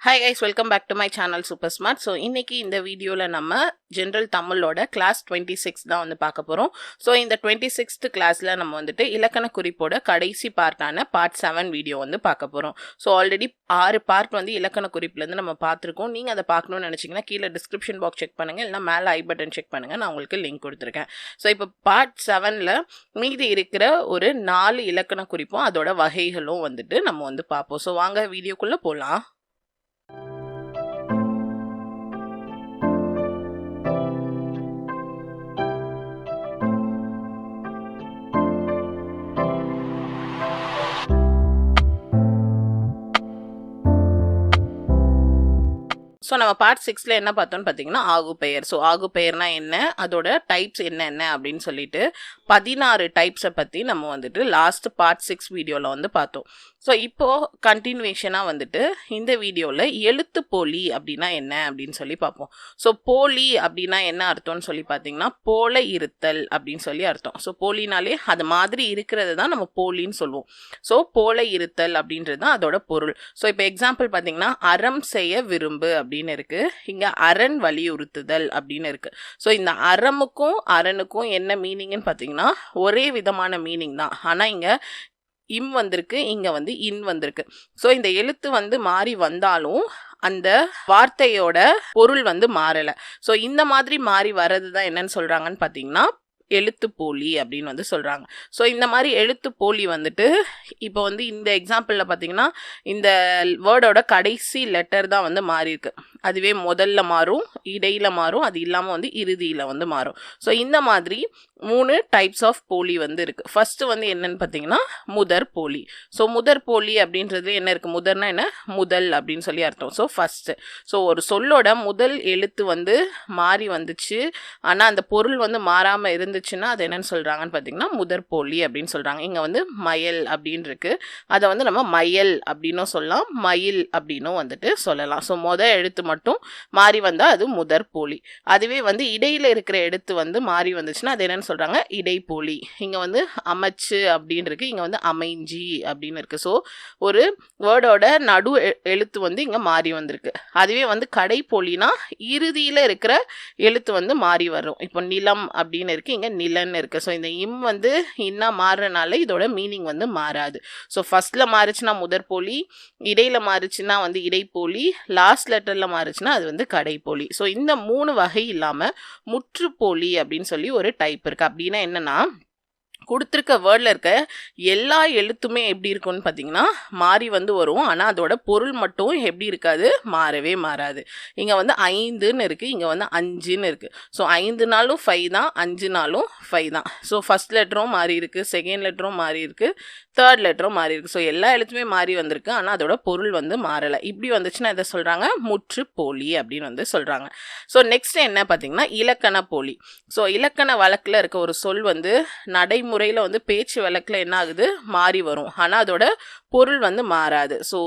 Hi guys, welcome back to my channel Super Smart. So இன்னைக்கு இந்த வீடியோல நம்ம ஜெனரல் தமிழோட கிளாஸ் 26 தான் வந்து பார்க்க போறோம். ஸோ இந்த 26th கிளாஸ்ல நம்ம வந்துட்டு இலக்கண குறிப்போட கடைசி பார்ட்டான பார்ட் 7 வீடியோ வந்து பார்க்க போறோம். ஸோ ஆல்ரெடி 6 பார்ட் வந்து இலக்கண குறிப்புலேருந்து நம்ம பார்த்துருக்கோம். நீங்கள் அதை பார்க்கணும்னு நினச்சிங்கன்னா கீழே டிஸ்கிரிப்ஷன் பாக்ஸ் செக் பண்ணுங்கள், இல்லைனா மேலே ஐ பட்டன் செக் பண்ணுங்கள், நான் உங்களுக்கு லிங்க் கொடுத்துருக்கேன். ஸோ இப்போ பார்ட் 7ல் மீதி இருக்கிற ஒரு 4 இலக்கண குறிப்பும் அதோட வகைகளும் வந்துட்டு நம்ம வந்து பார்ப்போம். ஸோ வாங்க வீடியோக்குள்ளே போகலாம். ஸோ நம்ம பார்ட் 6ல் என்ன பார்த்தோம்னு பார்த்தீங்கன்னா ஆகு பெயர். ஸோ ஆகு பெயர்னா என்ன, அதோட டைப்ஸ் என்னென்ன அப்படின்னு சொல்லிட்டு 16 டைப்ஸை பற்றி நம்ம வந்துட்டு லாஸ்ட் பார்ட் 6 வீடியோவில் வந்து பார்த்தோம். ஸோ இப்போது கண்டினியூஷனாக வந்துட்டு இந்த வீடியோவில் எழுத்து போலி அப்படின்னா என்ன அப்படின்னு சொல்லி பார்ப்போம். ஸோ போலி அப்படின்னா என்ன அர்த்தம்னு சொல்லி பார்த்தீங்கன்னா போல இருத்தல் அப்படின்னு சொல்லி அர்த்தம். ஸோ போலினாலே அது மாதிரி இருக்கிறது தான் நம்ம போலின்னு சொல்லுவோம். ஸோ போல இருத்தல் அப்படின்றது தான் அதோட பொருள். ஸோ இப்போ எக்ஸாம்பிள் பார்த்தீங்கன்னா அறம் செய்ய விரும்பு அப்படின்னு இருக்கு, இங்க அரண் வலியுறுத்துதல் அப்படின்னு இருக்கு. ஸோ இந்த அறமுக்கும் அரணுக்கும் என்ன மீனிங்னு பார்த்தீங்கன்னா ஒரே விதமான மீனிங் தான். ஆனால் இங்க இம் வந்திருக்கு, இங்க வந்து இன் வந்திருக்கு. ஸோ இந்த எழுத்து வந்து மாறி வந்தாலும் அந்த வார்த்தையோட பொருள் வந்து மாறல. ஸோ இந்த மாதிரி மாறி வர்றது தான் என்னன்னு சொல்றாங்கன்னு பார்த்தீங்கன்னா எழுத்து போலி அப்படின்னு வந்து சொல்கிறாங்க. ஸோ இந்த மாதிரி எழுத்து போலி வந்துட்டு இப்போ வந்து இந்த எக்ஸாம்பிளில் பார்த்தீங்கன்னா இந்த வேர்டோட கடைசி லெட்டர் தான் வந்து மாறி இருக்கு. அதுவே முதல்ல மாறும், இடையில மாறும், அது இல்லாமல் வந்து இறுதியில் வந்து மாறும். ஸோ இந்த மாதிரி 3 டைப்ஸ் ஆஃப் போலி வந்து இருக்குது. ஃபர்ஸ்ட் வந்து என்னன்னு பார்த்தீங்கன்னா முதற் போலி. ஸோ முதற் போலி அப்படின்றது என்ன இருக்குது, முதர்னா என்ன, முதல் அப்படின்னு சொல்லி அர்த்தம். So first. ஸோ ஒரு சொல்லோட முதல் எழுத்து வந்து மாறி வந்துச்சு, ஆனால் அந்த பொருள் வந்து மாறாமல் இருந்துச்சுன்னா அது என்னன்னு சொல்கிறாங்கன்னு பார்த்தீங்கன்னா முதற் போலி அப்படின்னு சொல்கிறாங்க. இங்கே வந்து மயல் அப்படின்னு இருக்கு, அதை வந்து நம்ம மயல் அப்படின்னும் சொல்லலாம், மயில் அப்படின்னும் வந்துட்டு சொல்லலாம். ஸோ எழுத்து மட்டும் மாறி வந்தால் அது முதற் போலி. அதுவே வந்து இடையில இருக்கிற எழுத்து வந்து மாறி வந்துச்சுன்னா அது என்னன்னு சொல்றாங்க இடைப்போலி. இங்க வந்து அமைச்சு அப்படின்னு இருக்கு, இங்க வந்து அமைஞ்சி அப்படின்னு இருக்கு. ஸோ ஒரு வேர்டோட நடு எழுத்து வந்து இங்க மாறி வந்திருக்கு. அதுவே வந்து கடைப்போலினா இறுதியில இருக்கிற எழுத்து வந்து மாறி வரும். இப்போ நிலம் அப்படின்னு இருக்கு, இங்க நிலன்னு இருக்கு. ஸோ இந்த இம் வந்து இன்னா மாறுறனால இதோட மீனிங் வந்து மாறாது. ஸோ ஃபர்ஸ்ட்ல மாறுச்சுன்னா முதற்போலி, இடையில மாறுச்சுன்னா வந்து இடைப்போலி, லாஸ்ட் லெட்டர்ல மாறுச்சுன்னா அது வந்து கடைப்போலி. ஸோ இந்த 3 வகை இல்லாம முற்றுப்போலி அப்படின்னு சொல்லி ஒரு டைப் இருக்கு. அப்படின்னா என்னன்னா கொடுத்துருக்க வேர்டில் இருக்க எல்லா எழுத்துமே எப்படி இருக்கும்னு பார்த்தீங்கன்னா மாறி வந்து வரும், ஆனால் அதோட பொருள் மட்டும் எப்படி இருக்காது, மாறவே மாறாது. இங்கே வந்து 5ன்னு இருக்குது, இங்கே வந்து 5ன்னு இருக்குது. ஸோ 5 நாளும் 5 தான், 5 நாளும் 5 தான். ஸோ ஃபர்ஸ்ட் லெட்டரும் மாறி இருக்குது, செகண்ட் லெட்டரும் மாறி இருக்குது, தேர்ட் லெட்டரும் மாறி இருக்குது. ஸோ எல்லா எழுத்துமே மாறி வந்திருக்கு, ஆனால் அதோட பொருள் வந்து மாறலை. இப்படி வந்துச்சுன்னா இதை சொல்கிறாங்க முற்று போலி அப்படின்னு வந்து சொல்கிறாங்க. ஸோ நெக்ஸ்ட் என்ன பார்த்தீங்கன்னா இலக்கண போலி. ஸோ இலக்கண வழக்கில் இருக்க ஒரு சொல் வந்து நடைமுறையில் வந்து பேச்சு வழக்கில் என்ன ஆகுது, மாறி வரும், ஆனால் அதோட பொருள் வந்து மாறாது. ஸோ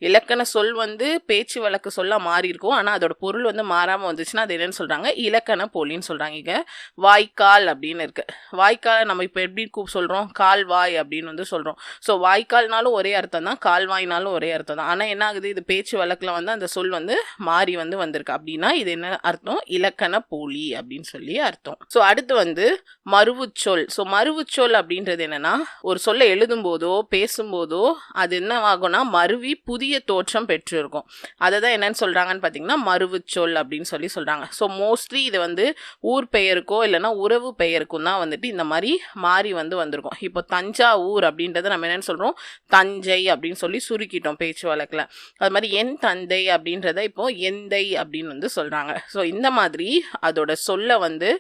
இலக்கண சொல் வந்து பேச்சு வழக்கு சொல்ல மாறி இருக்கும், ஆனால் அதோட பொருள் வந்து மாறாமல் வந்துச்சுன்னா அது என்னன்னு சொல்கிறாங்க இலக்கண போலின்னு சொல்கிறாங்க. இங்கே வாய்க்கால் அப்படின்னு இருக்கு. வாய்க்கால் நம்ம இப்போ எப்படி சொல்கிறோம், கால்வாய் அப்படின்னு வந்து சொல்கிறோம். ஸோ வாய்க்கால்னாலும் ஒரே அர்த்தம் தான், கால்வாய்னாலும் ஒரே அர்த்தம் தான். ஆனால் என்ன ஆகுது, இது பேச்சு வழக்கில் வந்து அந்த சொல் வந்து மாறி வந்து வந்திருக்கு. அப்படின்னா இது என்ன அர்த்தம், இலக்கண போலி அப்படின்னு சொல்லி அர்த்தம். ஸோ அடுத்து வந்து மருவுச்சொல். ஸோ மருவுச்சொல் அப்படின்றது என்னன்னா ஒரு சொல்லை எழுதும் போதோ பேசும்போதோ அது என்ன ஆகும்னா மருவி புதிய தோற்றம் பெற்றிருக்கும். அதை தான் என்னன்னு சொல்றாங்கன்னு பார்த்தீங்கன்னா மருவுச்சொல் அப்படின்னு சொல்லி சொல்றாங்க. ஸோ மோஸ்ட்லி இது வந்து ஊர் பெயருக்கோ இல்லைன்னா உறவு பெயருக்கும் தான் வந்துட்டு இந்த மாதிரி மாறி வந்து வந்திருக்கும். இப்போ தஞ்சாவூர் அப்படின்றத நம்ம என்னன்னு சொல்றோம், தஞ்சை அப்படின்னு சொல்லி சுருக்கிட்டோம் பேச்சு வழக்கில். அது மாதிரி என் தந்தை அப்படின்றத இப்போ எந்தை அப்படின்னு வந்து சொல்றாங்க. ஸோ இந்த மாதிரி அதோட சொல்ல வந்து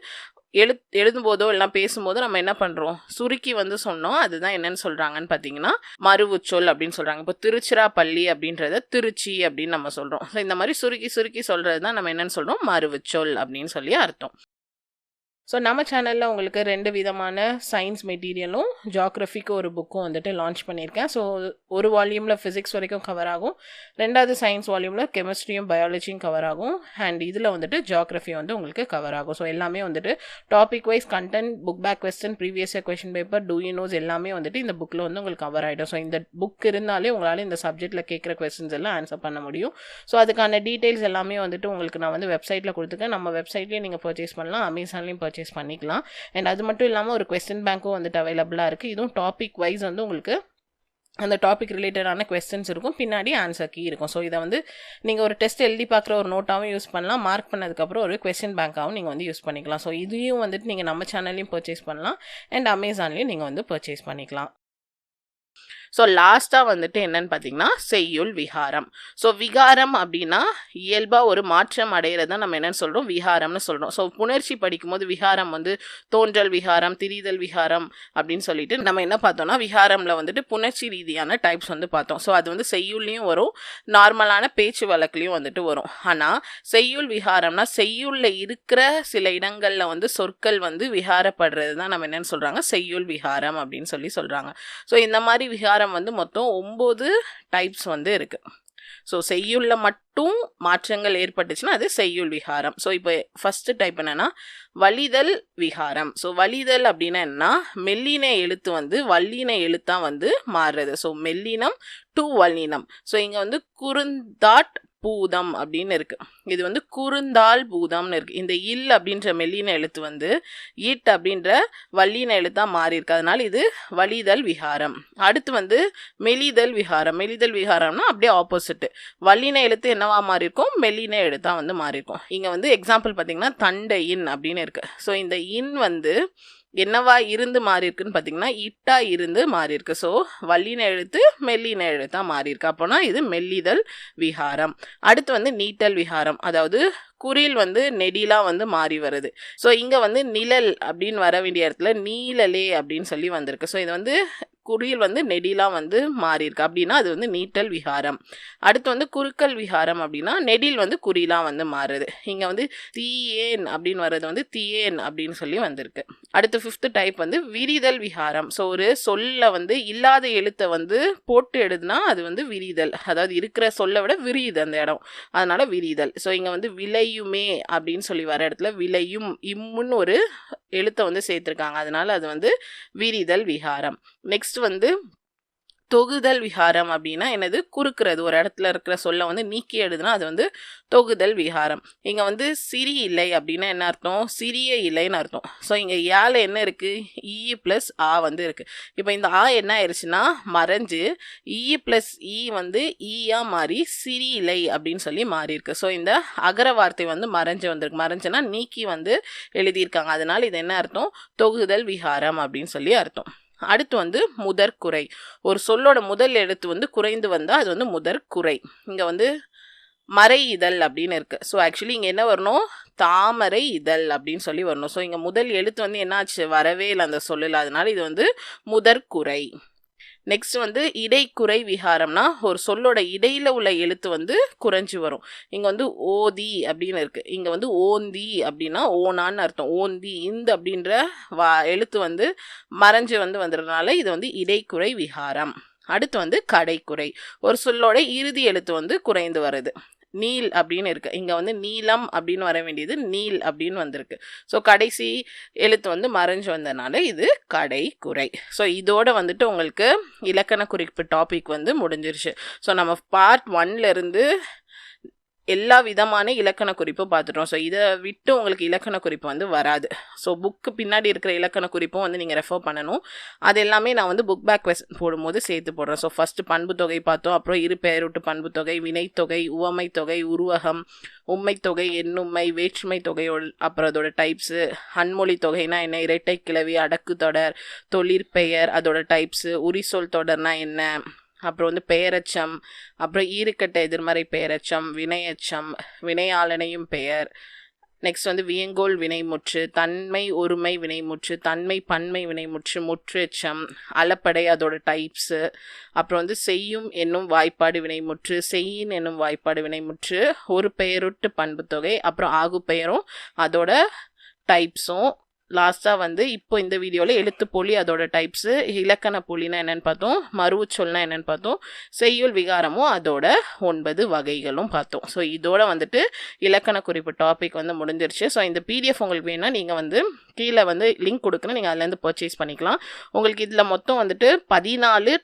எழுதும்போதோ எல்லாம் பேசும்போதோ நம்ம என்ன பண்றோம், சுருக்கி வந்து சொன்னோம். அதுதான் என்னன்னு சொல்றாங்கன்னு பார்த்தீங்கன்னா மருவுச்சொல் அப்படின்னு சொல்றாங்க. இப்போ திருச்சிராப்பள்ளி அப்படின்றத திருச்சி அப்படின்னு நம்ம சொல்றோம். இந்த மாதிரி சுருக்கி சுருக்கி சொல்றது தான் நம்ம என்னன்னு சொல்றோம் மருவுச்சொல் அப்படின்னு சொல்லி அர்த்தம். ஸோ நம்ம சேனலில் உங்களுக்கு 2 விதமான சயின்ஸ் மெட்டீரியலும் ஜியாகிரஃபிக்கு ஒரு புக்கும் வந்துட்டு லான்ச் பண்ணியிருக்கேன். ஸோ ஒரு வால்யூமில் ஃபிசிக்ஸ் வரைக்கும் கவர் ஆகும், 2வது சயின்ஸ் வால்யூமில் கெமிஸ்ட்ரியும் பயாலஜியும் கவர் ஆகும், அண்ட் இதில் வந்துட்டு ஜியாகிரஃபி வந்து உங்களுக்கு கவர் ஆகும். ஸோ எல்லாமே வந்துட்டு topic wise content, book back question, previous year question paper, do you knows எல்லாமே வந்துட்டு இந்த புக்கில் வந்து உங்களுக்கு கவர் ஆகிடும். ஸோ இந்த புக் இருந்தாலே உங்களால் இந்த சப்ஜெக்ட்டில் கேட்குற கொஸ்டின்ஸ் எல்லாம் ஆன்சர் பண்ண முடியும். ஸோ அதுக்கான டீட்டெயில்ஸ் எல்லாமே வந்துட்டு உங்களுக்கு நான் வந்து வெப்சைட்டில் கொடுத்துருக்கேன். நம்ம வெப்சைட்லேயே நீங்கள் பர்ச்சேஸ் பண்ணலாம், அமேசான்லேயும் பர்ச்சேஸ் பண்ணிக்கலாம். அண்ட் அது மட்டும் இல்லாமல் ஒரு கொஸ்டின் பேங்க்கும் வந்துட்டு அவைலபிளாக இருக்குது. இதுவும் டாபிக் வைஸ் வந்து உங்களுக்கு அந்த டாபிக் ரிலேட்டடான கொஸ்டின்ஸ் இருக்கும், பின்னாடி ஆன்சர் கீ இருக்கும். ஸோ இதை வந்து நீங்கள் ஒரு டெஸ்ட் எழுதி பார்க்குற ஒரு நோட்டாகவும் யூஸ் பண்ணலாம், மார்க் பண்ணதுக்கப்புறம் ஒரு கொஸ்டின் பேங்காகவும் நீங்கள் வந்து யூஸ் பண்ணிக்கலாம். ஸோ இதையும் வந்துட்டு நீங்கள் நம்ம சேனல்லையும் பர்ச்சேஸ் பண்ணலாம், அண்ட் அமேசான்லேயும் நீங்கள் வந்து பர்ச்சேஸ் பண்ணிக்கலாம். ஸோ லாஸ்ட்டாக வந்துட்டு என்னன்னு பார்த்தீங்கன்னா செய்யுள் விகாரம். ஸோ விகாரம் அப்படின்னா இயல்பாக ஒரு மாற்றம் அடைகிறத நம்ம என்னென்னு சொல்கிறோம், விகாரம்னு சொல்கிறோம். ஸோ புணர்ச்சி படிக்கும்போது விகாரம் வந்து தோன்றல் விகாரம், திரிதல் விகாரம் அப்படின்னு சொல்லிட்டு நம்ம என்ன பார்த்தோம்னா விகாரமில் வந்துட்டு புணர்ச்சி ரீதியான டைப்ஸ் வந்து பார்த்தோம். ஸோ அது வந்து செய்யுள்லையும் வரும், நார்மலான பேச்சு வழக்குலையும் வந்துட்டு வரும். ஆனால் செய்யுள் விகாரம்னா செய்யுளில் இருக்கிற சில இடங்களில் வந்து சொற்கள் வந்து விகாரப்படுறது தான் நம்ம என்னென்னு சொல்கிறாங்க, செய்யுள் விகாரம் அப்படின்னு சொல்கிறாங்க. ஸோ இந்த மாதிரி விகாரம் வந்து மொத்தம் 9 டைப்ஸ் வந்து இருக்கு. ஸோ செய்யுள்ள மட்டும் மாற்றங்கள் ஏற்பட்டுச்சுன்னா அது செய்யுள் விகாரம். ஸோ இப்போ ஃபர்ஸ்ட் டைப் என்னன்னா வலிதல் விகாரம். ஸோ வலிதல் அப்படின்னா என்ன, மெல்லின எழுத்து வந்து வல்லின எழுத்தா வந்து மாறுறது. ஸோ மெல்லினம் டு வல்லினம். ஸோ இங்க வந்து குறுந்தாட் பூதம் அப்படின்னு இருக்கு, இது வந்து குறுந்தாள் பூதம்னு இருக்கு. இந்த இல் அப்படின்ற மெல்லின எழுத்து வந்து இட் அப்படின்ற வல்லின எழுத்தா மாறி இருக்கு, அதனால இது வலிதல் விகாரம். அடுத்து வந்து மெலிதல் விகாரம். மெலிதல் விகாரம்னா அப்படியே ஆப்போசிட், வல்லின எழுத்து என்னவா மாறி இருக்கும், மெல்லின எழுத்தா வந்து மாறி இருக்கும். இங்க வந்து எக்ஸாம்பிள் பார்த்தீங்கன்னா தண்டை இன் அப்படின்னு இருக்கு. ஸோ இந்த இன் வந்து என்னவா இருந்து மாறி இருக்குன்னு பார்த்தீங்கன்னா இட்டா இருந்து மாறி இருக்கு. ஸோ வல்லின எழுத்து மெல்லின எழுத்தா மாறி இருக்கு, அப்போனா இது மெல்லிதல் விகாரம். அடுத்து வந்து நீட்டல் விகாரம், அதாவது குறில் வந்து நெடிலா வந்து மாறி வருது. ஸோ இங்க வந்து நிழல் அப்படின்னு வர வேண்டிய இடத்துல நீலலே அப்படின்னு சொல்லி வந்திருக்கு. ஸோ இது வந்து குறில் வந்து நெடிலா வந்து மாறி இருக்கு, அப்படின்னா அது வந்து நீட்டல் விகாரம். அடுத்து வந்து குறுக்கல் விகாரம் அப்படின்னா நெடில் வந்து குறிலா வந்து மாறுது. இங்க வந்து தீயேன் அப்படின்னு வர்றது வந்து தீயேன் அப்படின்னு சொல்லி வந்திருக்கு. அடுத்து 5th டைப் வந்து விரிதல் விகாரம். ஸோ ஒரு சொல்ல வந்து இல்லாத எழுத்தை வந்து போட்டு எழுதுனா அது வந்து விரிதல், அதாவது இருக்கிற சொல்ல விட விரியுது அந்த இடம், அதனால விரிதல். ஸோ இங்க வந்து விளையுமே அப்படின்னு சொல்லி வர இடத்துல விளையும் இம்முன்னு ஒரு எழுத்தை வந்து சேர்த்திருக்காங்க, அதனால அது வந்து விரிதல் விகாரம். நெக்ஸ்ட் வந்து தொகுதல் விகாரம் அப்படின்னா என்னது, குறுக்கிறது, ஒரு இடத்துல இருக்கிற சொல்ல வந்து நீக்கி எழுதுனா அது வந்து தொகுதல் விகாரம். இங்க வந்து சிறி இலை அப்படின்னா என்ன அர்த்தம், சிறிய இலைன்னு அர்த்தம். ஸோ இங்க யால என்ன இருக்கு, இ பிளஸ் ஆ வந்து இருக்கு. இப்போ இந்த ஆ என்ன ஆயிடுச்சுன்னா மறைஞ்சு இ பிளஸ் இ வந்து ஈயா மாறி சிறி இலை அப்படின்னு சொல்லி மாறி இருக்கு. ஸோ இந்த அகர வார்த்தை வந்து மறைஞ்சு வந்திருக்கு, மறைஞ்சுன்னா நீக்கி வந்து எழுதியிருக்காங்க, அதனால இது என்ன அர்த்தம், தொகுதல் விகாரம் அப்படின்னு சொல்லி அர்த்தம். அடுத்து வந்து முதற்குறை. ஒரு சொல்லோட முதல் எழுத்து வந்து குறைந்து வந்தா அது வந்து முதற்குறை. இங்க வந்து மறை இதழ் அப்படின்னு இருக்கு. ஸோ ஆக்சுவலி இங்க என்ன வரணும், தாமரை இதழ் அப்படின்னு சொல்லி வரணும். ஸோ இங்க முதல் எழுத்து வந்து என்னாச்சு, வரவே இல்லை அந்த சொல்லல, அதனால இது வந்து முதற்குறை. நெக்ஸ்ட் வந்து இடைக்குறை விகாரம்னா ஒரு சொல்லோட இடையில உள்ள எழுத்து வந்து குறைஞ்சு வரும். இங்க வந்து ஓதி அப்படின்னு இருக்கு, இங்க வந்து ஓந்தி அப்படின்னா ஓனான்னு அர்த்தம். ஓந்தி இந்த அப்படின்ற எழுத்து வந்து மறைஞ்சு வந்து வந்துடுறதுனால இது வந்து இடைக்குறை விகாரம். அடுத்து வந்து கடைக்குறை. ஒரு சொல்லோட இறுதி எழுத்து வந்து குறைந்து வருது. நீல் அப்படின்னு இருக்கு, இங்க வந்து நீலம் அப்படின்னு வர வேண்டியது நீல் அப்படின்னு வந்திருக்கு. ஸோ கடைசி எழுத்து வந்து மறைஞ்சு வந்ததுனால இது கடைக்குறை. ஸோ இதோட வந்துட்டு உங்களுக்கு இலக்கண குறிப்பு டாபிக் வந்து முடிஞ்சிருச்சு. ஸோ நம்ம பார்ட் 1ல இருந்து எல்லா விதமான இலக்கண குறிப்பும் பார்த்துட்டோம். ஸோ இதை விட்டு உங்களுக்கு இலக்கண குறிப்பு வந்து வராது. ஸோ புக்கு பின்னாடி இருக்கிற இலக்கண குறிப்பும் வந்து நீங்கள் ரெஃபர் பண்ணணும். அது எல்லாமே நான் வந்து புக் பேக் கொஸ்டின் போடும்போது சேர்த்து போடுறேன். ஸோ ஃபஸ்ட்டு பண்பு தொகை பார்த்தோம், அப்புறம் இரு பெயரொட்டு பண்பு தொகை, வினைத்தொகை, உவமை தொகை, உருவகம், உண்மை தொகை, எண்ணுமை, வேற்றுமை தொகையோட அப்புறம் அதோட டைப்ஸு, அன்மொழி தொகைனா என்ன, இரட்டை கிளவி, அடக்கு தொடர், தொழிற்பெயர் அதோட டைப்ஸு, உரிசொல் தொடர்னா என்ன, அப்புறம் வந்து பெயரச்சம், அப்புறம் ஈறுக்கட்ட எதிர்மறை பெயரச்சம், வினையச்சம், வினையாளனையும் பெயர், நெக்ஸ்ட் வந்து வியங்கோல் வினைமுற்று, தன்மை ஒருமை வினைமுற்று, தன்மை பன்மை வினைமுற்று, முற்றெச்சம், அளப்படை அதோட டைப்ஸு, அப்புறம் வந்து செய்யும் என்னும் வாய்ப்பாடு வினைமுற்று, செய்யின் என்னும் வாய்ப்பாடு வினைமுற்று, ஒரு பெயரொட்டு பண்பு தொகை, அப்புறம் ஆகு பெயரும் அதோட டைப்ஸும், லாஸ்ட்டாக வந்து இப்போ இந்த வீடியோவில் எழுத்துப்பொலி அதோட டைப்ஸு, இலக்கண பொலினா என்னென்னு பார்த்தோம், மருவுச்சொல்னா என்னென்னு பார்த்தோம், செய்யுள் விகாரமும் அதோட 9 வகைகளும் பார்த்தோம். ஸோ இதோட வந்துட்டு இலக்கண குறிப்பு டாபிக் வந்து முடிஞ்சிருச்சு. ஸோ இந்த பிடிஎஃப் உங்களுக்கு வேணும்னா நீங்கள் வந்து கீழே வந்து லிங்க் கொடுக்குறேன், நீங்கள் அதுலேருந்து பர்ச்சேஸ் பண்ணிக்கலாம். உங்களுக்கு இதில் மொத்தம் வந்துட்டு 14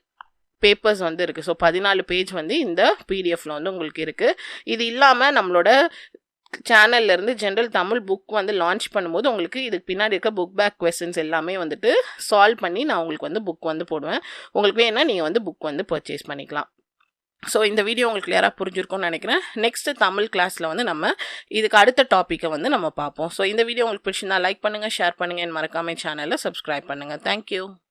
பேப்பர்ஸ் வந்து இருக்குது. ஸோ 14 பேஜ் வந்து இந்த பிடிஎஃப்ல வந்து உங்களுக்கு இருக்குது. இது இல்லாமல் நம்மளோட சேனல்ல இருந்து ஜென்ரல் தமிழ் புக் வந்து லான்ச் பண்ணும்போது உங்களுக்கு இதுக்கு பின்னாடி இருக்க புக் பேக் கொஸ்டின்ஸ் எல்லாமே வந்துட்டு சால்வ் பண்ணி நான் உங்களுக்கு வந்து புக் வந்து போடுவேன். உங்களுக்கு வேணா நீங்கள் வந்து புக் வந்து பர்ச்சேஸ் பண்ணிக்கலாம். ஸோ இந்த வீடியோ உங்களுக்கு கிளியராக புரிஞ்சிருக்கும்னு நினைக்கிறேன். நெக்ஸ்ட் தமிழ் கிளாஸில் வந்து நம்ம இதுக்கு அடுத்த டாப்பிக்கை வந்து நம்ம பார்ப்போம். ஸோ இந்த வீடியோ உங்களுக்கு பிடிச்சிருந்தா லைக் பண்ணுங்கள், ஷேர் பண்ணுங்கள், மறக்காம சேனலை சப்ஸ்கிரைப் பண்ணுங்கள். தேங்க்யூ.